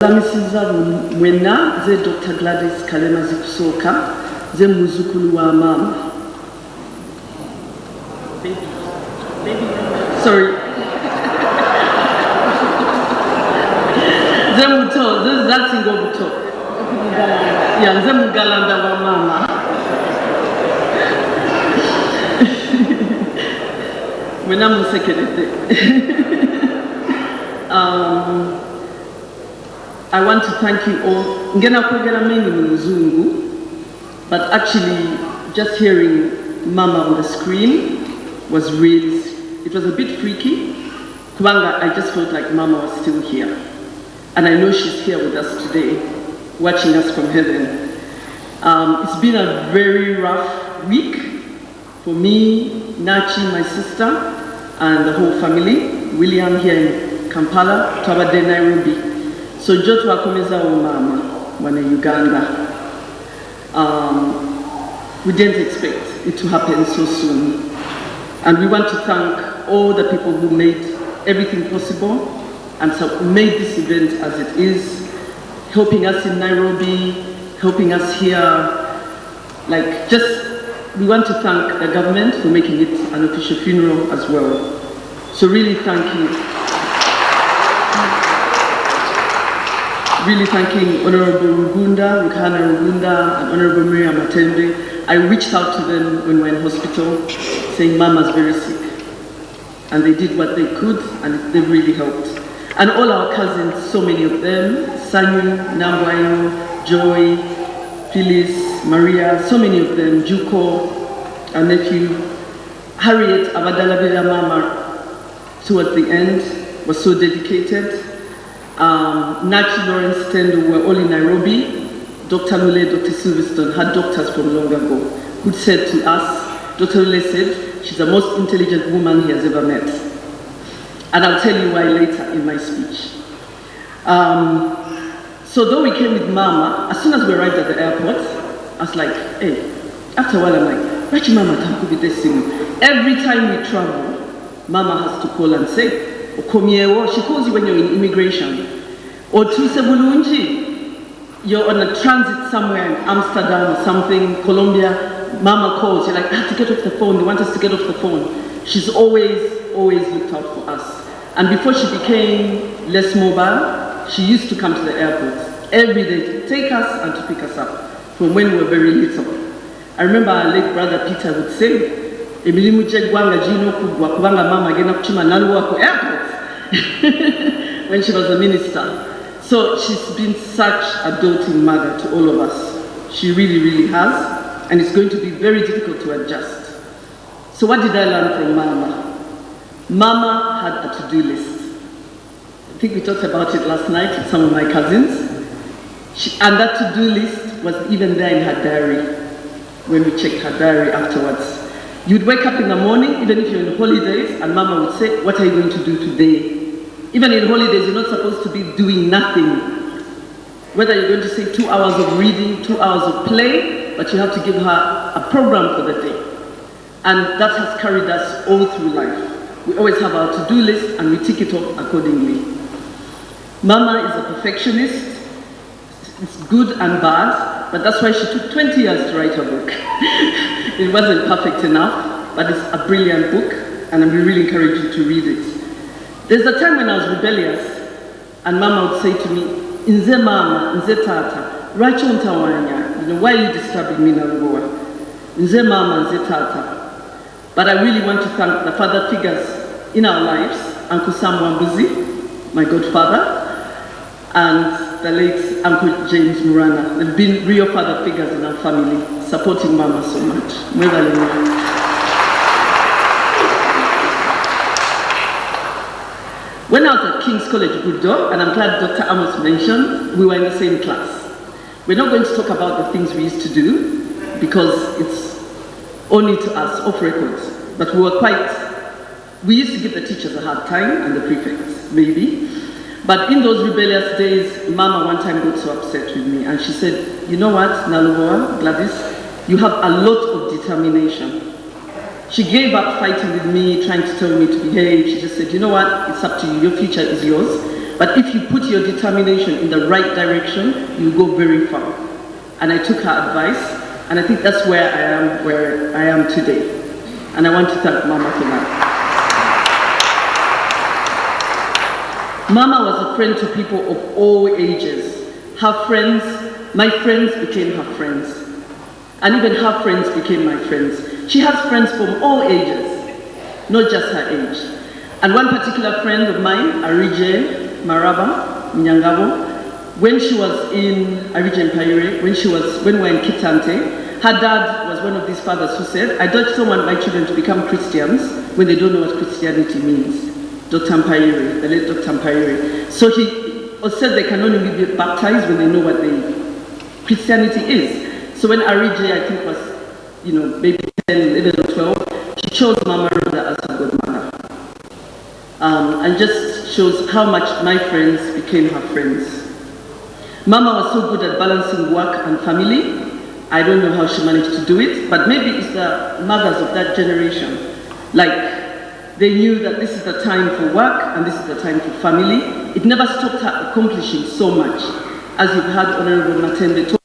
Lamisiza mwena ze Dr. Gladys Kalema zikusoka ze muzukulu wa Maama. Sorry. Ze muto, ze zatingo buto. Ya ze mugalanda wa Maama. Mwena musekelete. I want to thank you all. Ngena kwegera mimi muzungu, but actually just hearing Mama on the screen was really, it was a bit freaky. Kubanga, I just felt like Mama was still here. And I know she's here with us today, watching us from heaven. It's been a very rough week for me, Nachi, my sister, and the whole family. William here in Kampala, Tabade, Nairobi. So Jotu wakomeza wa Maama wana Uganda. We didn't expect it to happen so soon. And we want to thank all the people who made everything possible and so made this event as it is, helping us in Nairobi, helping us here. Like we want to thank the government for making it an official funeral as well. So really thank you. Really thanking Honorable Rugunda, Rukana Rugunda, and Honorable Miriam Matembe. I reached out to them when we were in hospital, saying Mama's very sick. And they did what they could, and they really helped. And all our cousins, so many of them, Sanyu, Nambwayo, Joy, Phyllis, Maria, so many of them, Juko, our nephew, Harriet, Abadalabela Mama, towards the end, was so dedicated. Nachi, Lawrence, Tendo were all in Nairobi. Dr. Lule, Dr. Silverstone had doctors from long ago who said to us, Dr. Lule said, she's the most intelligent woman he has ever met. And I'll tell you why later in my speech. So though we came with Mama, as soon as we arrived at the airport, I was like, hey, after a while I'm like, Rachi Mama, every time we travel, Mama has to call and say, she calls you when you're in immigration. Or to Sebulunji, you're on a transit somewhere in Amsterdam or something, Colombia, Mama calls, you're like, I have to get off the phone, they want us to get off the phone. She's always looked out for us. And before she became less mobile, she used to come to the airport every day to take us and to pick us up from when we were very little. I remember our late brother Peter would say, Emilimu Jegwanga Jino Kubwa Kubanga Mama Gena Kuchima Naluwa airport when she was a minister. So she's been such a doting mother to all of us. She really has, and it's going to be very difficult to adjust. So what did I learn from Mama? Mama had a to-do list. I think we talked about it last night with some of my cousins. And that to-do list was even there in her diary when we checked her diary afterwards. You'd wake up in the morning, even if you're in holidays, and Mama would say, what are you going to do today? Even in holidays, you're not supposed to be doing nothing. Whether you're going to say 2 hours of reading, 2 hours of play, but you have to give her a program for the day. And that has carried us all through life. We always have our to-do list and we tick it off accordingly. Mama is a perfectionist. It's good and bad, but that's why she took 20 years to write her book. It wasn't perfect enough, but it's a brilliant book, and we really encourage you to read it. There's a time when I was rebellious, and Mama would say to me, Nze Mama, Nze Tata, Racho Ntawanya, why are you disturbing me now? Nze Mama, Nze Tata. But I really want to thank the father figures in our lives, Uncle Sam Wambuzi, my godfather, and the late Uncle James Murana. They've been real father figures in our family, supporting Mama so much. When I was at King's College, Budo, and I'm glad Dr. Amos mentioned, we were in the same class. We're not going to talk about the things we used to do, because it's only to us, off record. But we used to give the teachers a hard time, and the prefects, maybe. But in those rebellious days, Mama one time got so upset with me, and she said, you know what, Naluboa, Gladys, you have a lot of determination. She gave up fighting with me, trying to tell me to behave. She just said, you know what, it's up to you, your future is yours. But if you put your determination in the right direction, you go very far. And I took her advice, and I think that's where I am today. And I want to thank Mama for that. Mama was a friend to people of all ages. Her friends, my friends became her friends. And even her friends became my friends. She has friends from all ages, not just her age. And one particular friend of mine, Arije Maraba Nyangabo, when she was in Arije Mpaire, when we were in Kitante, her dad was one of these fathers who said, I don't want my children to become Christians when they don't know what Christianity means. Dr. Mpaire, the late Dr. Mpaire. So he said they can only be baptized when they know what Christianity is. So when Arije, I think was, maybe 10, 11 or 12, she chose Mama Rhoda as her godmother. And just shows how much my friends became her friends. Mama was so good at balancing work and family. I don't know how she managed to do it, but maybe it's the mothers of that generation. Like, they knew that this is the time for work and this is the time for family. It never stopped her accomplishing so much. As you've heard Honorable Matende talk